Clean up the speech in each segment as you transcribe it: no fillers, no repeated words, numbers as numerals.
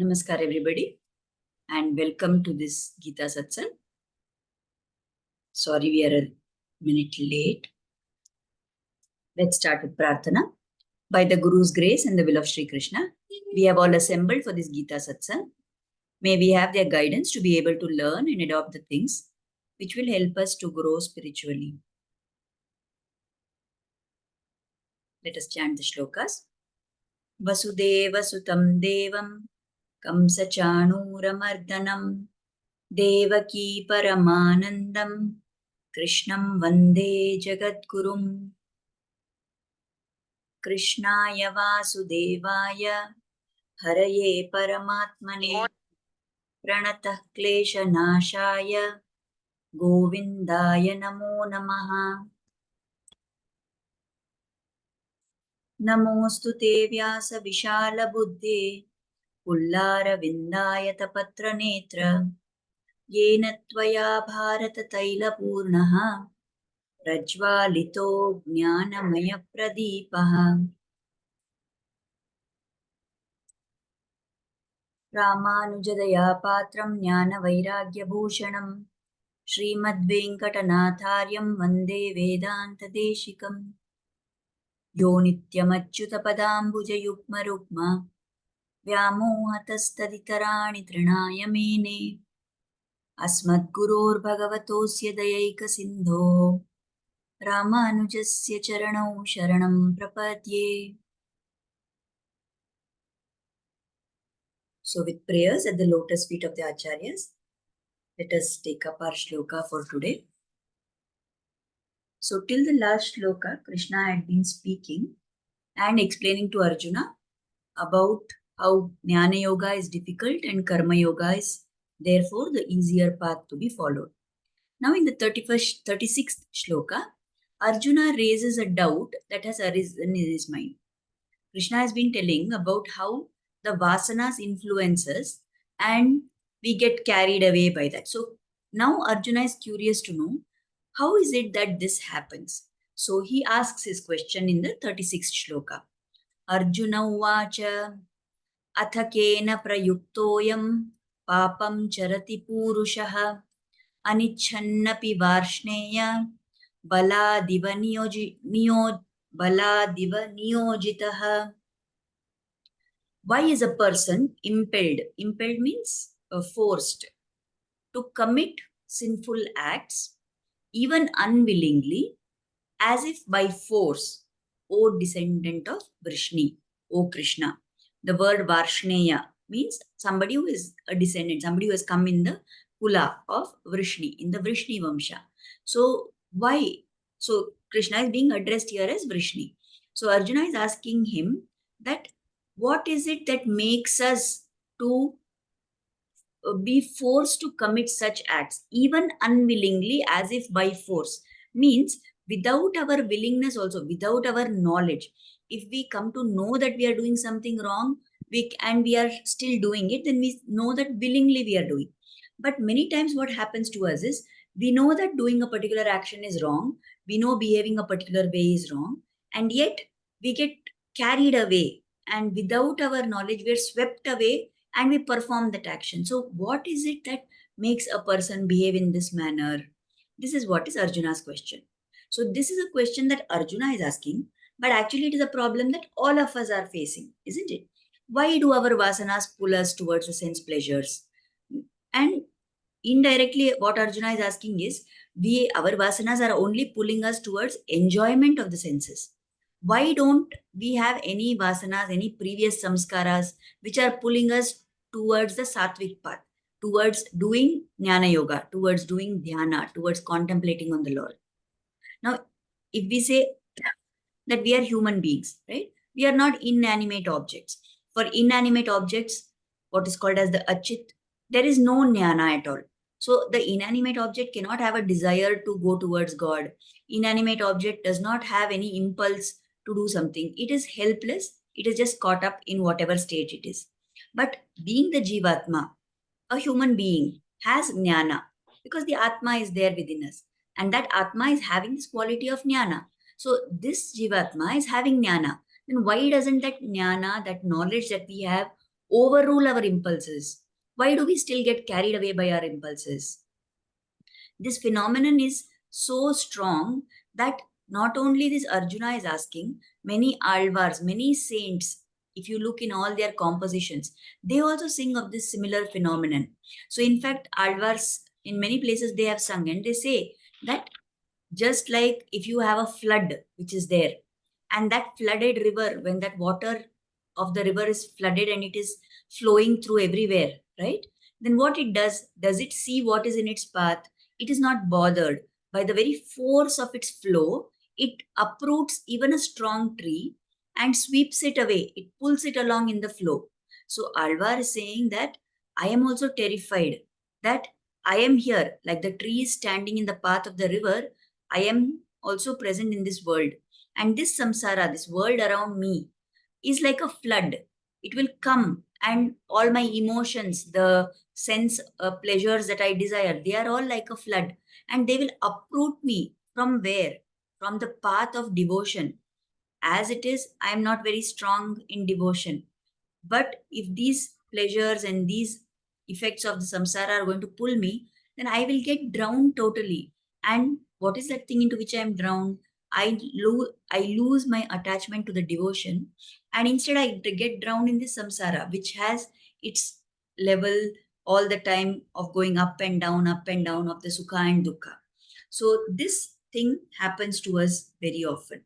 Namaskar everybody and welcome to this Geeta Satsang. Sorry we are a minute late. Let's start with Prarthana. By the Guru's grace and the will of Sri Krishna, we have all assembled for this Geeta Satsang. May we have their guidance to be able to learn and adopt the things which will help us to grow spiritually. Let us chant the Shlokas. Vasudeva Sutam Devam Kamsa Chanuramardanam Devaki Paramanandam Krishnam Vande Jagadgurum Krishnaya Vasudevaya Haraye Paramatmane Pranatah Kleshanashaya Govindaya Namo Namaha Namostu Te Vyasa Vishala Buddhe Pullara Vindayata Netra Yena Tvaya Bharata Taila Purnaha Rajvalito Jnanamaya Pradipaha Ramanujadaya Patram Jnana Vairagya Bhushanam Srimad Venkatanathaaryam Vande Vedanta Deshikam Yo Nityamachyuta Padambuja Yukma Rukma Vyamohatastaditarani Trinaya Mene Asmad Gurur Bhagavatosya Dayaika Sindho Ramanujasya Charanau Sharanam Prapadye. So with prayers at the lotus feet of the Acharyas, let us take up our shloka for today. So till the last shloka, Krishna had been speaking and explaining to Arjuna about how Jnana Yoga is difficult and Karma Yoga is therefore the easier path to be followed. Now in the 36th shloka, Arjuna raises a doubt that has arisen in his mind. Krishna has been telling about how the vasanas influence us and we get carried away by that. So now Arjuna is curious to know how is it that this happens. So he asks his question in the 36th shloka. Arjuna uvacha athakena prayuktoyam papam charati purushaha anichannapi varshneya baladiva niyojitaha. Why is a person impelled? Impelled means forced to commit sinful acts, even unwillingly, as if by force, O descendant of Vrishni, O Krishna. The word Varshneya means somebody who is a descendant, somebody who has come in the Kula of Vrishni, in the Vrishni Vamsha. So why? So Krishna is being addressed here as Vrishni. So Arjuna is asking him that what is it that makes us to be forced to commit such acts, even unwillingly, as if by force? Means without our willingness also, without our knowledge. If we come to know that we are doing something wrong, and we are still doing it, then we know that willingly we are doing. But many times what happens to us is, we know that doing a particular action is wrong, we know behaving a particular way is wrong, and yet we get carried away, and without our knowledge, we are swept away and we perform that action. So what is it that makes a person behave in this manner? This is what is Arjuna's question. So this is a question that Arjuna is asking, but actually it is a problem that all of us are facing, isn't it? Why do our vasanas pull us towards the sense pleasures? And indirectly, what Arjuna is asking is, our vasanas are only pulling us towards enjoyment of the senses. Why don't we have any vasanas, any previous samskaras, which are pulling us towards the sattvic path, towards doing jnana yoga, towards doing dhyana, towards contemplating on the Lord? Now, if we say that we are human beings, right? We are not inanimate objects. For inanimate objects, what is called as the achit, there is no jnana at all. So the inanimate object cannot have a desire to go towards God. Inanimate object does not have any impulse to do something. It is helpless. It is just caught up in whatever state it is. But being the Jivatma, a human being has jnana because the Atma is there within us. And that Atma is having this quality of jnana. So this Jivatma is having jnana. Then why doesn't that jnana, that knowledge that we have, overrule our impulses. Why do we still get carried away by our impulses? This phenomenon is so strong that not only this Arjuna is asking, many alvars, many saints, if you look in all their compositions, they also sing of this similar phenomenon. So, in fact, alvars in many places they have sung and they say that just like if you have a flood which is there, and that flooded river, when that water of the river is flooded and it is flowing through everywhere, right? Then what it does it see what is in its path? It is not bothered. By the very force of its flow, it uproots even a strong tree and sweeps it away. It pulls it along in the flow. So Alvar is saying that I am also terrified that I am here, like the tree is standing in the path of the river. I am also present in this world. And this samsara, this world around me, is like a flood. It will come, and all my emotions, the sense pleasures that I desire, they are all like a flood. And they will uproot me from where? From the path of devotion. As it is, I am not very strong in devotion. But if these pleasures and these effects of the samsara are going to pull me, then I will get drowned totally. And what is that thing into which I am drowned? I lose my attachment to the devotion, and instead I get drowned in this samsara, which has its level all the time of going up and down of the sukha and dukkha. So this thing happens to us very often.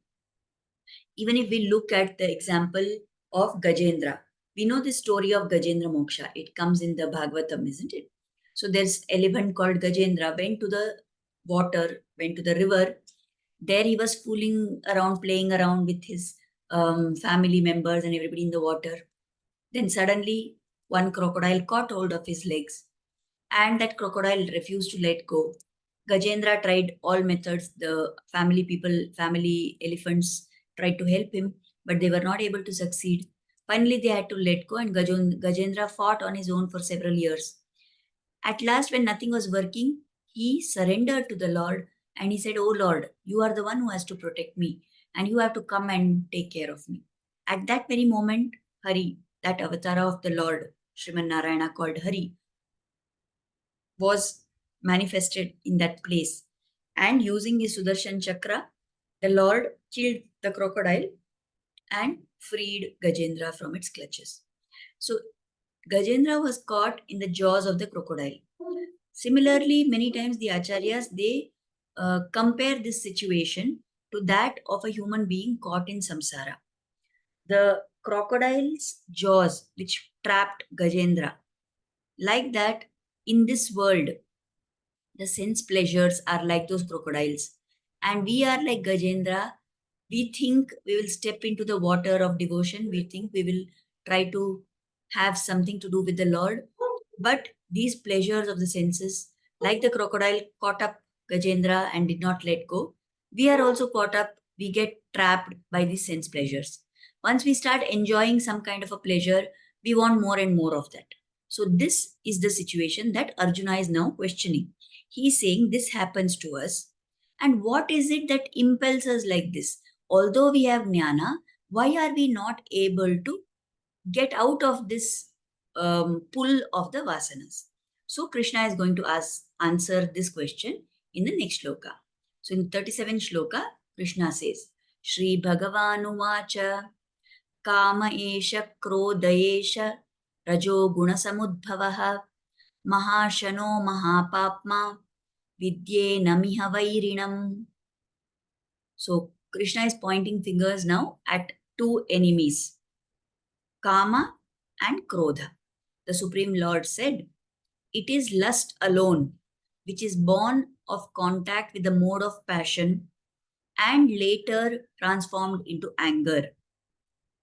Even if we look at the example of Gajendra, we know the story of Gajendra Moksha. It comes in the Bhagavatam, isn't it? So there's elephant called Gajendra, went to the water, went to the river. There he was fooling around, playing around with his family members and everybody in the water. Then suddenly one crocodile caught hold of his legs, and that crocodile refused to let go. Gajendra tried all methods. The family people, family elephants tried to help him, but they were not able to succeed. Finally, they had to let go, and Gajendra fought on his own for several years. At last, when nothing was working, he surrendered to the Lord and he said, "Oh Lord, you are the one who has to protect me, and you have to come and take care of me." At that very moment, Hari, that avatar of the Lord, Sriman Narayana called Hari, was manifested in that place. And using his Sudarshan Chakra, the Lord killed the crocodile and freed Gajendra from its clutches. So Gajendra was caught in the jaws of the crocodile. Similarly, many times the acharyas, they compare this situation to that of a human being caught in samsara. The crocodile's jaws, which trapped Gajendra, like that in this world, the sense pleasures are like those crocodiles. And we are like Gajendra. We think we will step into the water of devotion. We think we will try to have something to do with the Lord. But these pleasures of the senses, like the crocodile caught up Gajendra and did not let go, we are also caught up. We get trapped by these sense pleasures. Once we start enjoying some kind of a pleasure, we want more and more of that. So, this is the situation that Arjuna is now questioning. He's saying this happens to us. And what is it that impels us like this? Although we have jnana, why are we not able to get out of this pull of the vasanas? So Krishna is going to answer this question in the next shloka. So in 37th shloka, Krishna says, Shri Bhagavanu Vacha Kama Esha Krodha Esha Rajo Guna Samudbhavaha Mahashano Mahapapma Vidye Namiha Vairinam. So Krishna is pointing fingers now at two enemies, Kama and Krodha. The Supreme Lord said, "It is lust alone, which is born of contact with the mode of passion and later transformed into anger.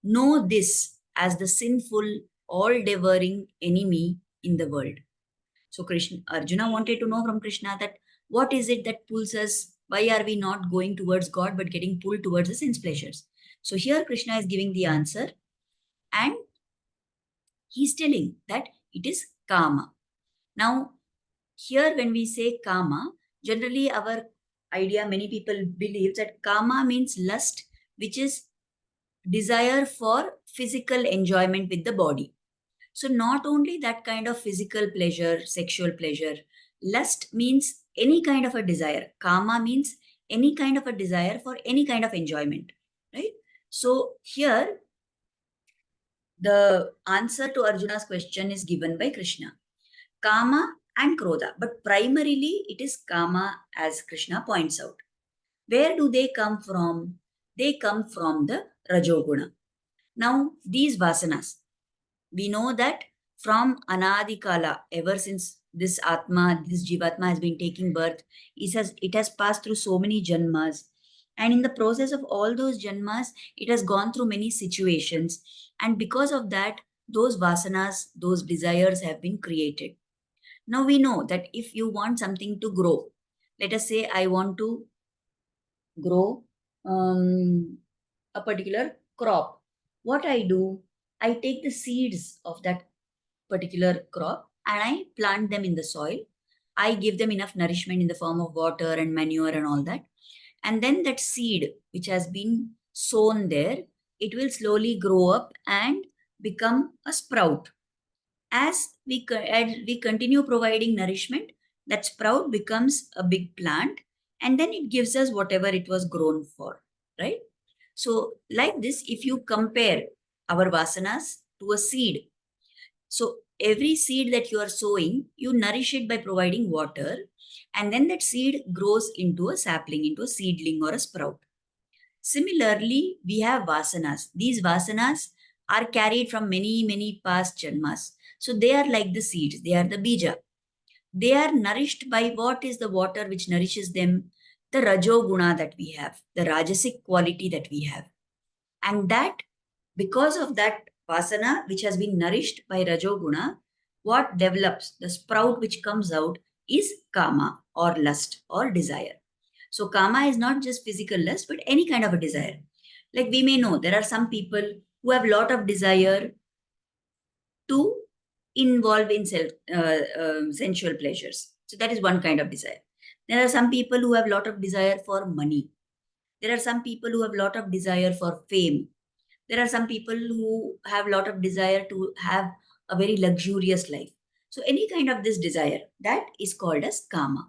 Know this as the sinful, all-devouring enemy in the world." So Arjuna wanted to know from Krishna that what is it that pulls us? Why are we not going towards God but getting pulled towards the sense pleasures? So here Krishna is giving the answer, and he's telling that it is kama. Now, here when we say kama, generally our idea, many people believe that kama means lust, which is desire for physical enjoyment with the body. So not only that kind of physical pleasure, sexual pleasure, lust means any kind of a desire. Kama means any kind of a desire for any kind of enjoyment, right? So here, the answer to Arjuna's question is given by Krishna. Kama and Krodha, but primarily it is Kama, as Krishna points out. Where do they come from? They come from the Rajoguna. Now, these vasanas, we know that from Anadikala, ever since this Atma, this Jivatma has been taking birth, it has passed through so many janmas. And in the process of all those janmas, it has gone through many situations. And because of that, those vasanas, those desires have been created. Now we know that if you want something to grow, let us say I want to grow a particular crop. What I do, I take the seeds of that particular crop and I plant them in the soil. I give them enough nourishment in the form of water and manure and all that. And then that seed which has been sown there, it will slowly grow up and become a sprout. As we continue providing nourishment, that sprout becomes a big plant and then it gives us whatever it was grown for, right? So, like this, if you compare our vasanas to a seed, so every seed that you are sowing, you nourish it by providing water, and then that seed grows into a sapling, into a seedling or a sprout. Similarly, we have vasanas. These vasanas are carried from many, many past janmas. So they are like the seeds, they are the bija. They are nourished by what is the water which nourishes them? The rajo guna that we have, the rajasic quality that we have. And that, because of that vasana which has been nourished by rajo guna, what develops, the sprout which comes out is kama or lust or desire. So kama is not just physical lust, but any kind of a desire. Like we may know, there are some people who have lot of desire to involve in sensual pleasures. So that is one kind of desire. There are some people who have lot of desire for money. There are some people who have lot of desire for fame. There are some people who have lot of desire to have a very luxurious life. So any kind of this desire, that is called as kama.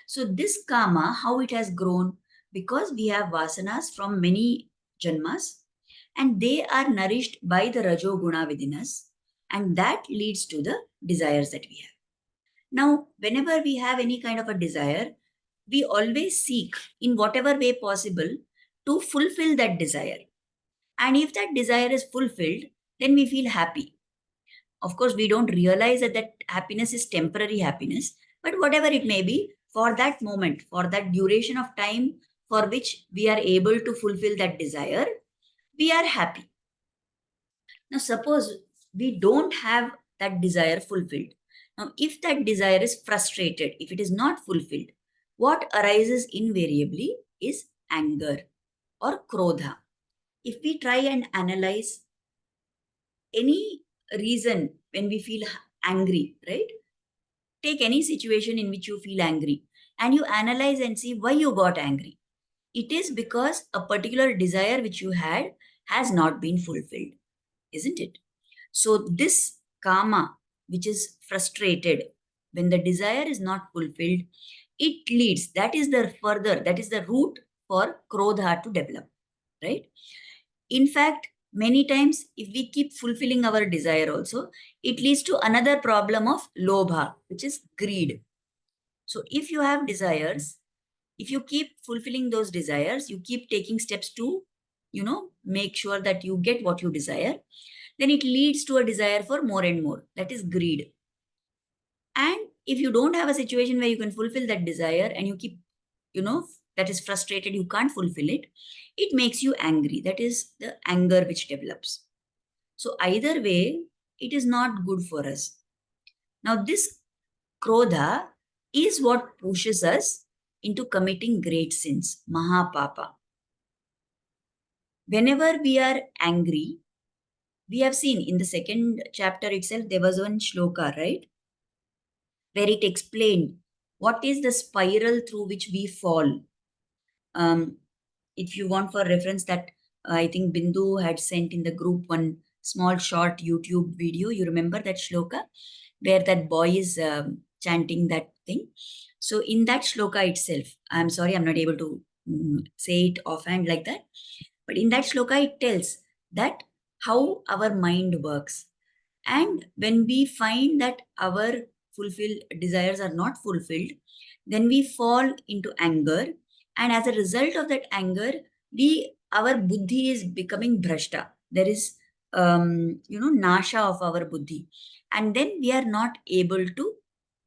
So this kama, how it has grown, because we have vasanas from many janmas and they are nourished by the rajo guna within us, and that leads to the desires that we have. Now, whenever we have any kind of a desire, we always seek in whatever way possible to fulfill that desire. And if that desire is fulfilled, then we feel happy. Of course, we don't realize that that happiness is temporary happiness, but whatever it may be, for that moment, for that duration of time for which we are able to fulfill that desire, we are happy. Now, suppose we don't have that desire fulfilled. Now, if that desire is frustrated, if it is not fulfilled, what arises invariably is anger or krodha. If we try and analyze any reason when we feel angry, right? Take any situation in which you feel angry and you analyze and see why you got angry. It is because a particular desire which you had has not been fulfilled, isn't it? So, this karma, which is frustrated, when the desire is not fulfilled, it leads, that is the root for krodha to develop, right? In fact, many times, if we keep fulfilling our desire also, it leads to another problem of lobha, which is greed. So, if you have desires, if you keep fulfilling those desires, you keep taking steps to, make sure that you get what you desire, then it leads to a desire for more and more. That is greed. And if you don't have a situation where you can fulfill that desire and you keep, that is frustrated, you can't fulfill it, it makes you angry. That is the anger which develops. So either way, it is not good for us. Now, this krodha is what pushes us into committing great sins, mahapapa. Whenever we are angry, we have seen in the second chapter itself, there was one shloka, right? Where it explained what is the spiral through which we fall. If you want for reference, that I think Bindu had sent in the group one small short YouTube video. You remember that shloka where that boy is chanting that thing. So in that shloka itself, I'm sorry, I'm not able to say it offhand like that. But in that shloka, it tells that how our mind works. And when we find that our fulfilled desires are not fulfilled, then we fall into anger. And as a result of that anger, our buddhi is becoming bhrashta. There is, nasha of our buddhi. And then we are not able to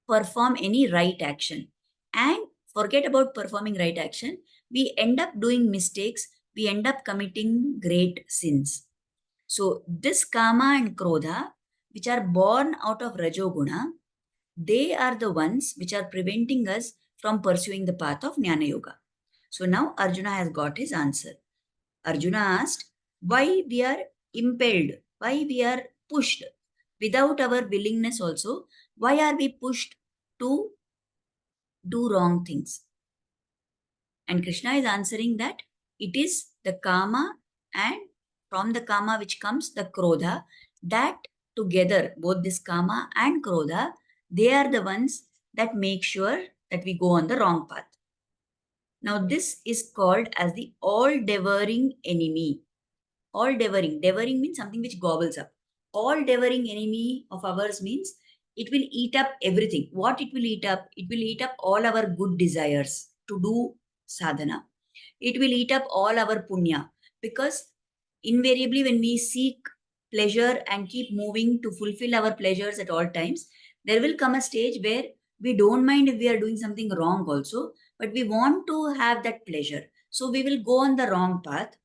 perform any right action. And forget about performing right action. We end up doing mistakes. We end up committing great sins. So this kama and krodha, which are born out of rajoguna, they are the ones which are preventing us from pursuing the path of jnana yoga. So now Arjuna has got his answer. Arjuna asked why we are impelled, why we are pushed without our willingness also, why are we pushed to do wrong things? And Krishna is answering that it is the kama, and from the kama which comes the krodha, that together, both this kama and krodha, they are the ones that make sure that we go on the wrong path. Now, this is called as the all-devouring enemy. All-devouring. Devouring means something which gobbles up. All-devouring enemy of ours means it will eat up everything. What it will eat up? It will eat up all our good desires to do sadhana. It will eat up all our punya, because invariably when we seek pleasure and keep moving to fulfill our pleasures at all times, there will come a stage where we don't mind if we are doing something wrong also, but we want to have that pleasure. So we will go on the wrong path.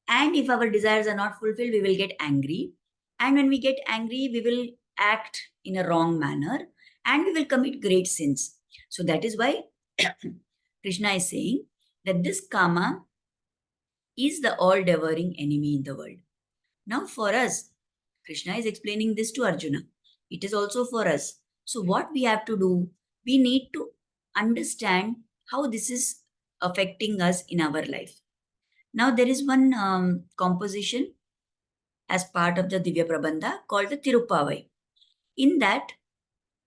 And if our desires are not fulfilled, we will get angry. And when we get angry, we will act in a wrong manner and we will commit great sins. So that is why Krishna is saying that this kama is the all-devouring enemy in the world. Now for us, Krishna is explaining this to Arjuna. It is also for us. So what we have to do, we need to understand how this is affecting us in our life. Now there is one composition as part of the Divya Prabandha called the Tirupavai. In that,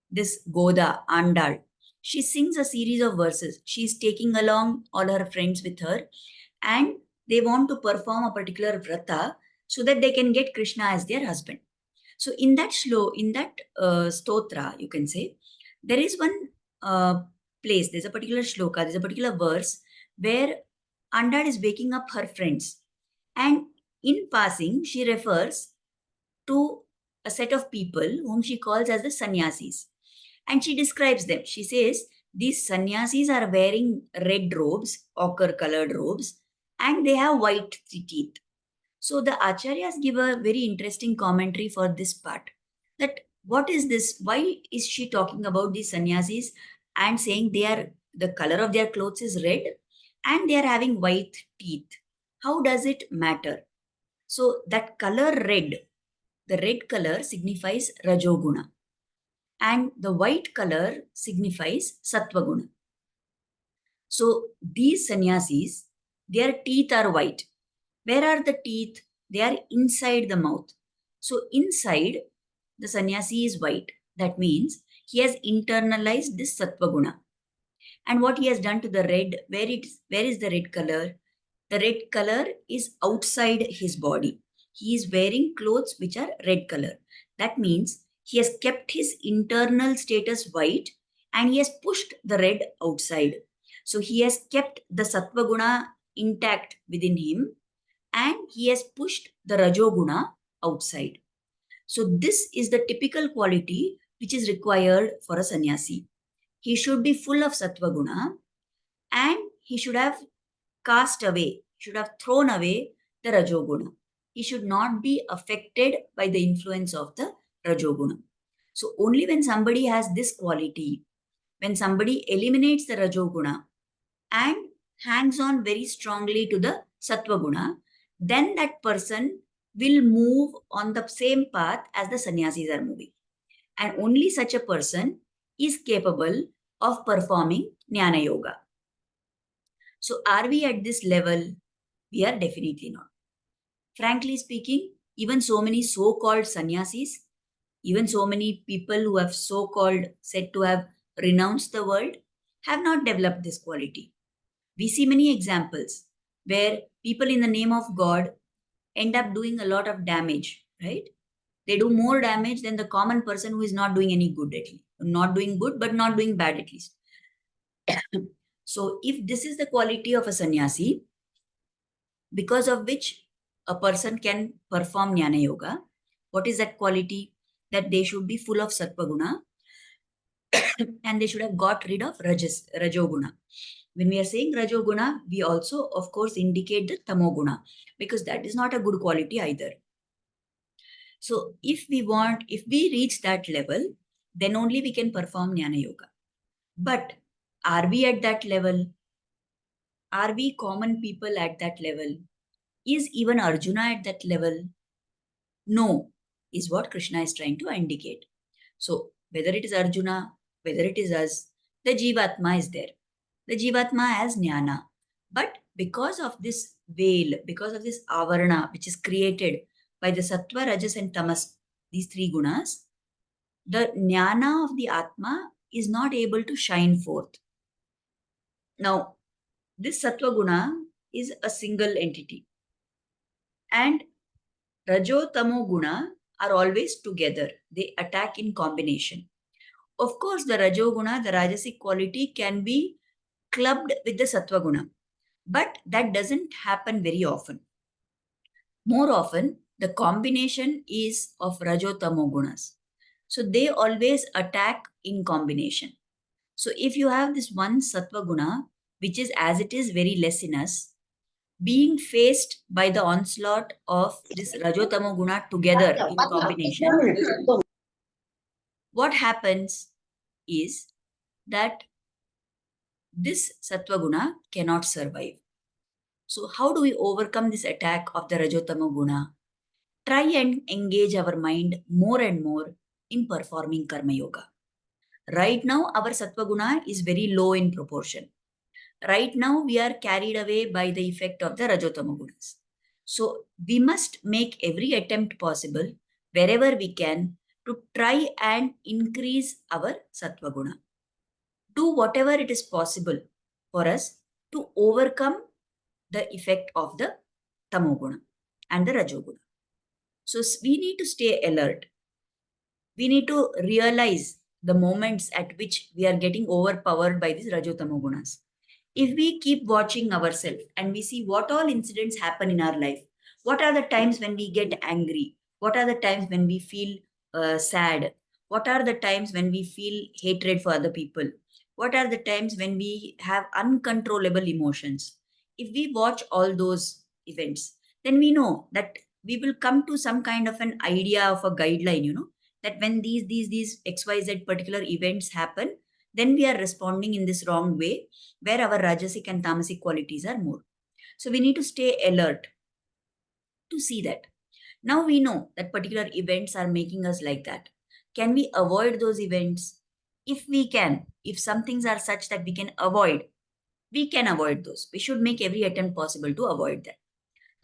this Goda, Andal, she sings a series of verses. She is taking along all her friends with her, and they want to perform a particular vrata so that they can get Krishna as their husband. So in that stotra, you can say, there is one place, there's a particular shloka, there's a particular verse where Andal is waking up her friends. And in passing, she refers to a set of people whom she calls as the sannyasis. And she describes them. She says, these sannyasis are wearing red robes, ochre colored robes, and they have white teeth. So the acharyas give a very interesting commentary for this part. That what is this? Why is she talking about these sannyasis and saying the color of their clothes is red and they are having white teeth? How does it matter? So that color red, the red color signifies rajoguna, and the white color signifies sattvaguna. So these sannyasis, their teeth are white. Where are the teeth? They are inside the mouth. So inside, the sannyasi is white. That means he has internalized this sattvaguna. And what he has done to the red, where is the red color? The red color is outside his body. He is wearing clothes which are red color. That means he has kept his internal status white and he has pushed the red outside. So he has kept the sattva guna intact within him and he has pushed the rajoguna outside. So this is the typical quality which is required for a sannyasi. He should be full of sattva guna and he should have cast away, should have thrown away the rajoguna. He should not be affected by the influence of the rajoguna. So only when somebody has this quality, when somebody eliminates the rajoguna and hangs on very strongly to the sattva guna, then that person will move on the same path as the sannyasis are moving. And only such a person is capable of performing jnana yoga. So are we at this level? We are definitely not. Frankly speaking, Even so many so-called sannyasis, even so many people who have so-called said to have renounced the world, have not developed this quality. We see many examples where people in the name of God end up doing a lot of damage, right? They do more damage than the common person who is not doing any good, at least. Not doing good, but not doing bad, at least. So, if this is the quality of a sannyasi, because of which a person can perform jnana yoga, what is that quality? That they should be full of sattva guna and they should have got rid of rajo guna. When we are saying rajo guna, we also, of course, indicate the tamo guna, because that is not a good quality either. So if we reach that level, then only we can perform jnana yoga. But are we at that level? Are we common people at that level? Is even Arjuna at that level? No, is what Krishna is trying to indicate. So whether it is Arjuna, whether it is us, the Jivatma is there. The Jivatma has jnana. But because of this veil, because of this avarana, which is created by the sattva, rajas, and tamas, these three gunas, the jnana of the Atma is not able to shine forth. Now, this sattva guna is a single entity, and rajo, tamo guna are always together. They attack in combination. Of course, the rajo guna, the rajasic quality, can be clubbed with the sattva guna, but that doesn't happen very often. More often, the combination is of rajo, tamo gunas. So they always attack in combination. So if you have this one sattva guna, which is as it is very less in us, being faced by the onslaught of this rajotamo guna together in combination, what happens is that this sattva guna cannot survive. So how do we overcome this attack of the rajotamo guna? Try and engage our mind more and more in performing karma yoga. Right now, our sattva guna is very low in proportion. Right now, we are carried away by the effect of the rajotama gunas. So we must make every attempt possible wherever we can to try and increase our sattva guna. Do whatever it is possible for us to overcome the effect of the tamoguna and the rajoguna. So we need to stay alert. We need to realize the moments at which we are getting overpowered by these rajotamogunas. If we keep watching ourselves and we see what all incidents happen in our life, what are the times when we get angry, what are the times when we feel sad, what are the times when we feel hatred for other people, what are the times when we have uncontrollable emotions. If we watch all those events, then we know that we will come to some kind of an idea of a guideline, that when these XYZ particular events happen, then we are responding in this wrong way, where our rajasic and tamasic qualities are more. So we need to stay alert to see that. Now we know that particular events are making us like that. Can we avoid those events? If we can, if some things are such that we can avoid, we can avoid those. We should make every attempt possible to avoid that.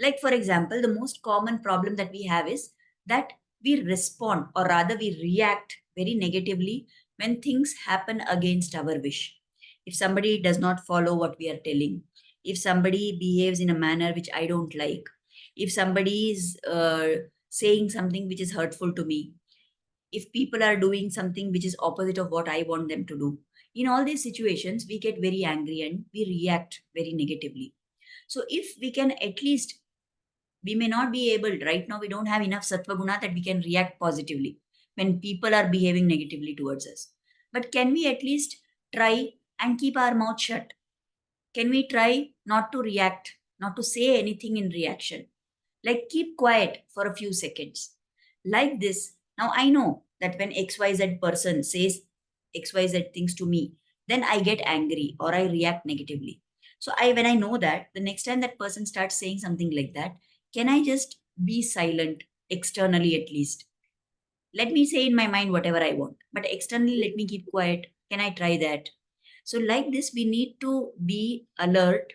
Like, for example, the most common problem that we have is that we respond, or rather, we react very negatively when things happen against our wish. If somebody does not follow what we are telling, if somebody behaves in a manner which I don't like, if somebody is saying something which is hurtful to me, if people are doing something which is opposite of what I want them to do, in all these situations, we get very angry and we react very negatively. So, if we can at least, we may not be able, right now we don't have enough sattva guna that we can react positively when people are behaving negatively towards us. But can we at least try and keep our mouth shut? Can we try not to react, not to say anything in reaction? Like, keep quiet for a few seconds. Like this. Now I know that when XYZ person says XYZ things to me, then I get angry or I react negatively. So when I know that, the next time that person starts saying something like that, can I just be silent externally at least? Let me say in my mind whatever I want, but externally let me keep quiet. Can I try that? So like this, we need to be alert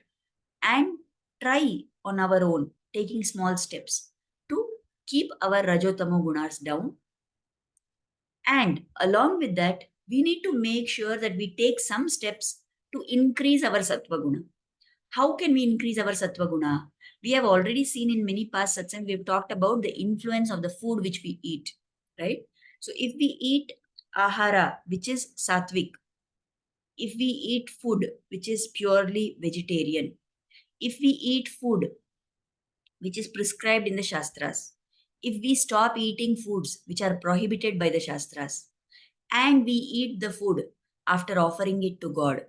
and try on our own, taking small steps to keep our rajotamo gunas down. And along with that, we need to make sure that we take some steps to increase our sattva guna. How can we increase our sattva guna? We have already seen in many past satsangs, we've talked about the influence of the food which we eat, right? So if we eat ahara, which is sattvic, if we eat food which is purely vegetarian, if we eat food which is prescribed in the Shastras, if we stop eating foods which are prohibited by the Shastras, and we eat the food after offering it to God,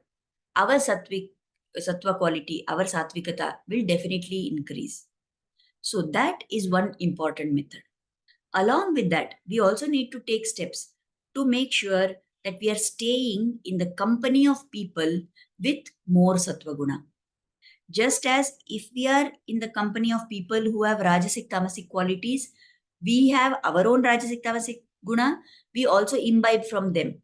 our sattva quality, our sattvikata will definitely increase. So that is one important method. Along with that, we also need to take steps to make sure that we are staying in the company of people with more sattva guna. Just as if we are in the company of people who have rajasic tamasic qualities, we have our own rajasic tamasic guna, we also imbibe from them.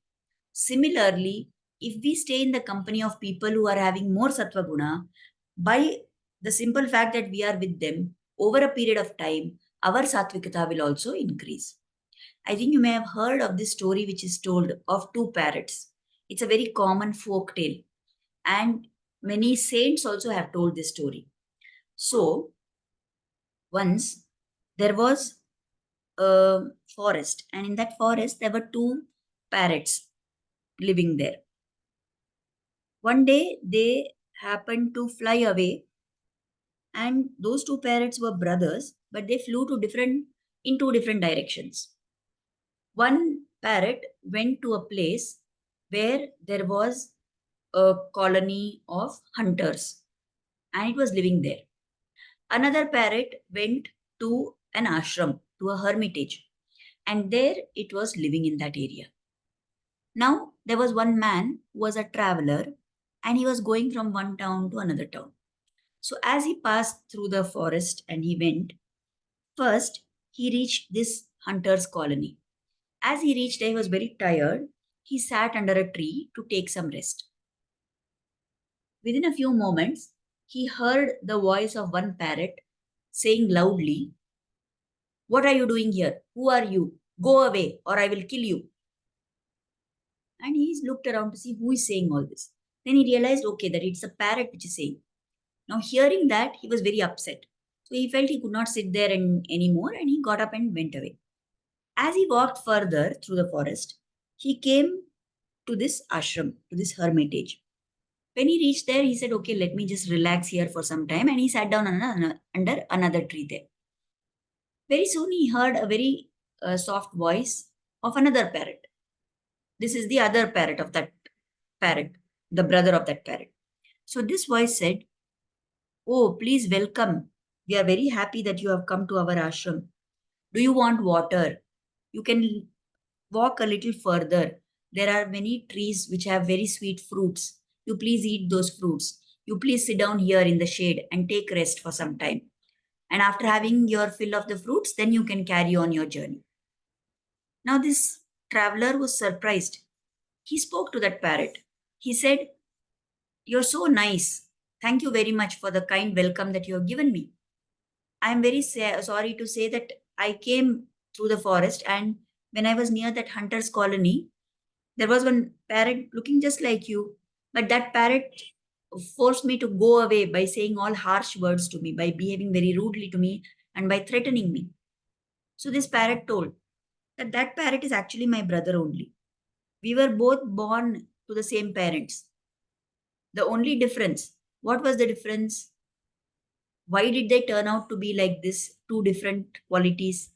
Similarly, if we stay in the company of people who are having more sattva guna, by the simple fact that we are with them over a period of time, our sattvikata will also increase. I think you may have heard of this story which is told of two parrots. It's a very common folk tale, and many saints also have told this story. So, once there was a forest, and in that forest there were two parrots living there. One day they happened to fly away, and those two parrots were brothers, but they flew in two different directions. One parrot went to a place where there was a colony of hunters, and it was living there. Another parrot went to an ashram, to a hermitage, and there it was living in that area. Now, there was one man who was a traveler, and he was going from one town to another town. So, as he passed through the forest and he went, first he reached this hunter's colony. As he reached there, he was very tired. He sat under a tree to take some rest. Within a few moments, he heard the voice of one parrot saying loudly, "What are you doing here? Who are you? Go away, or I will kill you." And he looked around to see who is saying all this. Then he realized, okay, that it's a parrot which is saying. Now, hearing that, he was very upset. So he felt he could not sit there anymore, and he got up and went away. As he walked further through the forest, he came to this ashram, to this hermitage. When he reached there, he said, okay, let me just relax here for some time. And he sat down under another tree there. Very soon, he heard a very soft voice of another parrot. This is the other parrot of that parrot, the brother of that parrot. So this voice said, "Oh, please welcome. We are very happy that you have come to our ashram. Do you want water? You can walk a little further. There are many trees which have very sweet fruits. You please eat those fruits. You please sit down here in the shade and take rest for some time. And after having your fill of the fruits, then you can carry on your journey." Now, this traveler was surprised. He spoke to that parrot. He said, "You're so nice. Thank you very much for the kind welcome that you have given me. I am very sorry to say that I came through the forest, and when I was near that hunter's colony, there was one parrot looking just like you, but that parrot forced me to go away by saying all harsh words to me, by behaving very rudely to me, and by threatening me." So this parrot told that that parrot is actually my brother only. We were both born to the same parents. The only difference, what was the difference? Why did they turn out to be like this, two different qualities?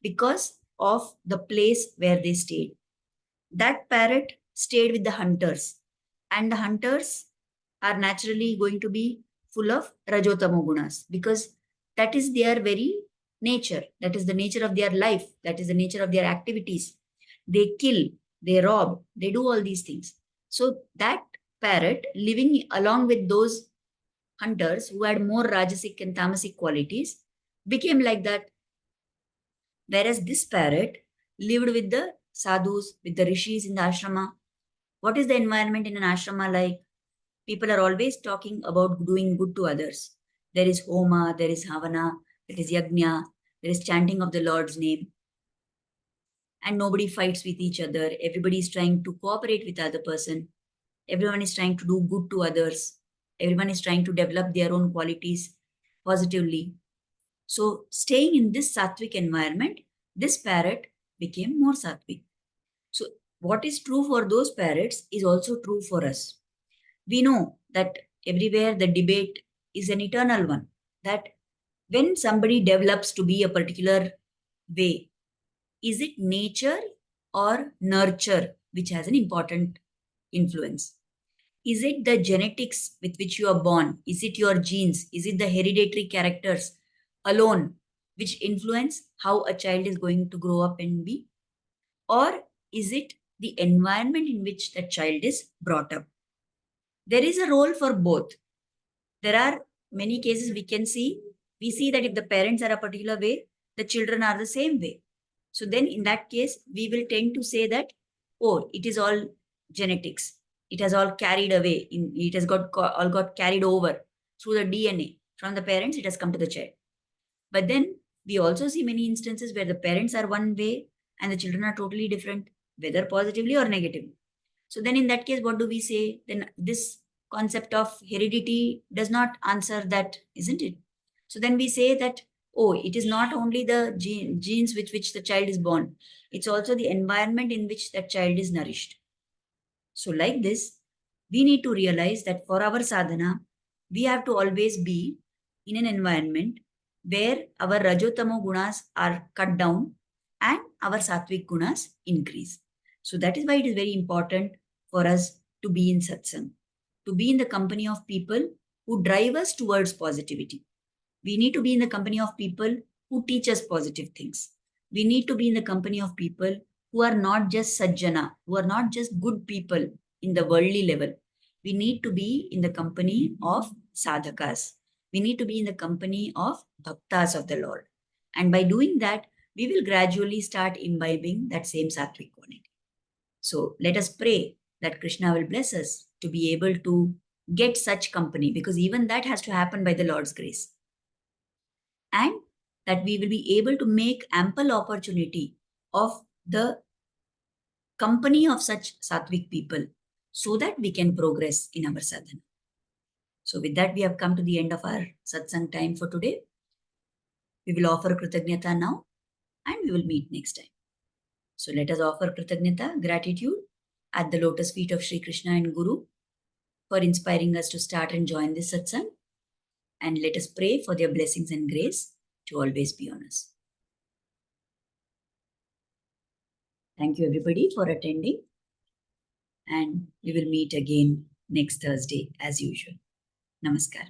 Because of the place where they stayed. That parrot stayed with the hunters, and the hunters are naturally going to be full of rajotamo gunas, because that is their very nature. That is the nature of their life. That is the nature of their activities. They kill, they rob, they do all these things. So that parrot living along with those hunters who had more rajasic and tamasic qualities became like that. Whereas this parrot lived with the sadhus, with the rishis in the ashrama. What is the environment in an ashrama like? People are always talking about doing good to others. There is homa, there is havana, there is yajna. There is chanting of the Lord's name, and nobody fights with each other. Everybody is trying to cooperate with the other person. Everyone is trying to do good to others. Everyone is trying to develop their own qualities positively. So, staying in this sattvic environment, this parrot became more sattvic. So, what is true for those parrots is also true for us. We know that everywhere the debate is an eternal one, that when somebody develops to be a particular way, is it nature or nurture which has an important influence? Is it the genetics with which you are born? Is it your genes? Is it the hereditary characters alone which influence how a child is going to grow up and be? Or is it the environment in which that child is brought up? There is a role for both. There are many cases we see that if the parents are a particular way, the children are the same way. So then in that case, we will tend to say that, oh, it is all genetics. It has all carried away. It has all got carried over through the DNA. From the parents, it has come to the child. But then we also see many instances where the parents are one way and the children are totally different, whether positively or negatively. So then in that case, what do we say? Then this concept of heredity does not answer that, isn't it? So then we say that, oh, it is not only the genes with which the child is born, it's also the environment in which that child is nourished. So like this, we need to realize that for our sadhana, we have to always be in an environment where our rajotamo gunas are cut down and our sattvic gunas increase. So that is why it is very important for us to be in satsang, to be in the company of people who drive us towards positivity. We need to be in the company of people who teach us positive things. We need to be in the company of people who are not just sajjana, who are not just good people in the worldly level. We need to be in the company of sadhakas. We need to be in the company of bhaktas of the Lord. And by doing that, we will gradually start imbibing that same sattvic quality. So let us pray that Krishna will bless us to be able to get such company, because even that has to happen by the Lord's grace. And that we will be able to make ample opportunity of the company of such sattvic people so that we can progress in our sadhana. So with that, we have come to the end of our satsang time for today. We will offer Kritagnyata now and we will meet next time. So let us offer Kritagnyata, gratitude at the lotus feet of Sri Krishna and Guru for inspiring us to start and join this satsang. And let us pray for their blessings and grace to always be on us. Thank you everybody for attending. And we will meet again next Thursday as usual. Namaskar.